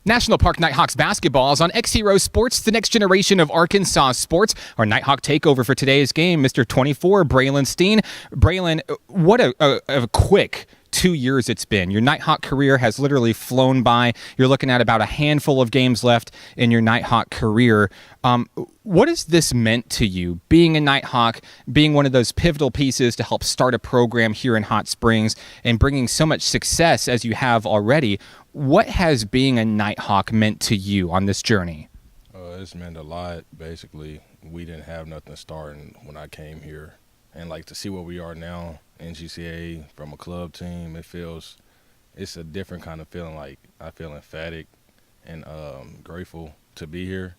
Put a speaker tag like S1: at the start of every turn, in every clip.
S1: National Park Nighthawks basketball is on XZero Sports, the next generation of Arkansas sports. Our Nighthawk Takeover for today's game, Mr. 24, Braylon Steen. Braylon, what a quick 2 years it's been. Your Nighthawk career has literally flown by. You're looking at about a handful of games left in your Nighthawk career. What has this meant to you, being a Nighthawk, being one of those pivotal pieces to help start a program here in Hot Springs and bringing so much success as you have already? What has being a Nighthawk meant to you on this journey?
S2: It's meant a lot. Basically, we didn't have nothing starting when I came here. And like to see where we are now in GCA from a club team, it's a different kind of feeling. Like I feel emphatic and grateful to be here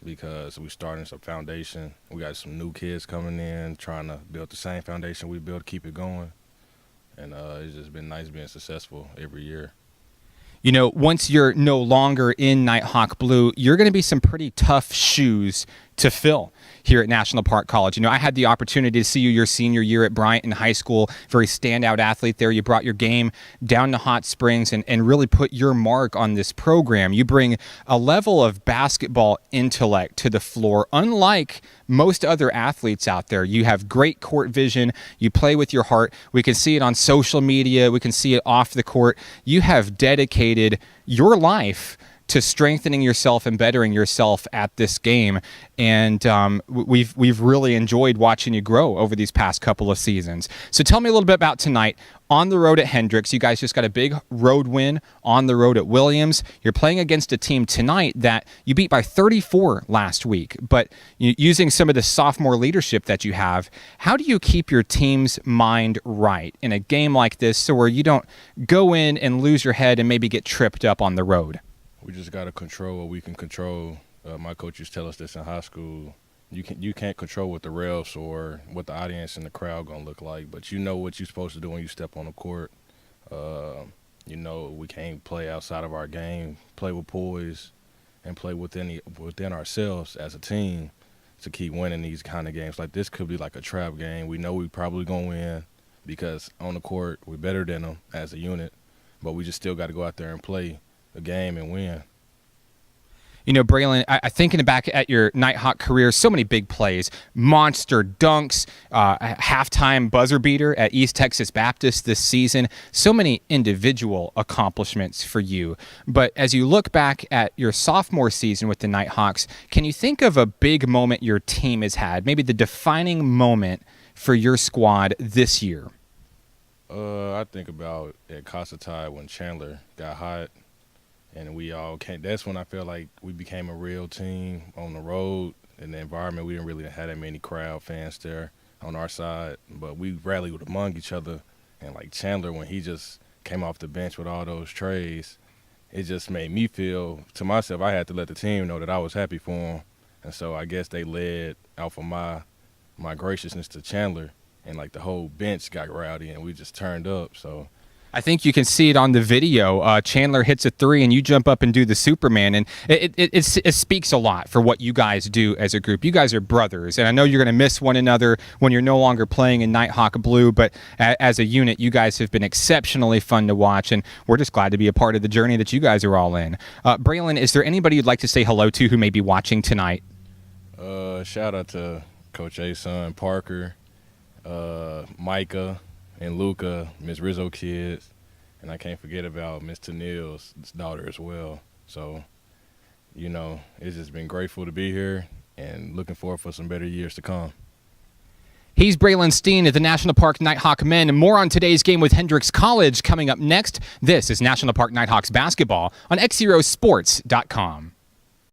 S2: because we're starting some foundation. We got some new kids coming in trying to build the same foundation we built, keep it going. And it's just been nice being successful every year.
S1: You know, once you're no longer in Nighthawk Blue, you're going to be some pretty tough shoes to fill here at National Park College. You know, I had the opportunity to see you your senior year at Bryant in high school. Very standout athlete there. You brought your game down to Hot Springs and really put your mark on this program. You bring a level of basketball intellect to the floor, unlike most other athletes out there. You have great court vision. You play with your heart. We can see it on social media. We can see it off the court. You have dedicated your life to strengthening yourself and bettering yourself at this game. And we've really enjoyed watching you grow over these past couple of seasons. So tell me a little bit about tonight. On the road at Hendricks, you guys just got a big road win on the road at Williams. You're playing against a team tonight that you beat by 34 last week. But using some of the sophomore leadership that you have, how do you keep your team's mind right in a game like this so where you don't go in and lose your head and maybe get tripped up on the road?
S2: We just got to control what we can control. My coaches tell us this in high school. You can't control what the refs or what the audience and the crowd going to look like, but you know what you're supposed to do when you step on the court. You know we can't play outside of our game, play with poise, and play within ourselves as a team to keep winning these kind of games. Like this could be like a trap game. We know we probably going to win because on the court we're better than them as a unit, but we just still got to go out there and play a game and win.
S1: You know, Braylon, I thinking back at your Nighthawk career, so many big plays, monster dunks, halftime buzzer beater at East Texas Baptist this season, so many individual accomplishments for you. But as you look back at your sophomore season with the Nighthawks, can you think of a big moment your team has had, maybe the defining moment for your squad this year?
S2: I think about at Casa Tide when Chandler got hot. And we all came. That's when I felt like we became a real team on the road. In the environment, we didn't really have that many crowd fans there on our side. But we rallied among each other. And like Chandler, when he just came off the bench with all those trays, it just made me feel, to myself, I had to let the team know that I was happy for him. And so I guess they led off of my graciousness to Chandler. And like the whole bench got rowdy and we just turned up. So
S1: I think you can see it on the video. Chandler hits a three, and you jump up and do the Superman, and it speaks a lot for what you guys do as a group. You guys are brothers, and I know you're going to miss one another when you're no longer playing in Nighthawk Blue, but as a unit, you guys have been exceptionally fun to watch, and we're just glad to be a part of the journey that you guys are all in. Braylon, is there anybody you'd like to say hello to who may be watching tonight?
S2: Shout out to Coach A's son, Parker, Micah, and Luca, Miss Rizzo kids, and I can't forget about Miss Tennille's daughter as well. So, you know, it's just been grateful to be here and looking forward for some better years to come.
S1: He's Braylon Steen of the National Park Nighthawk men. More on today's game with Hendricks College coming up next. This is National Park Nighthawks basketball on XZeroSports.com.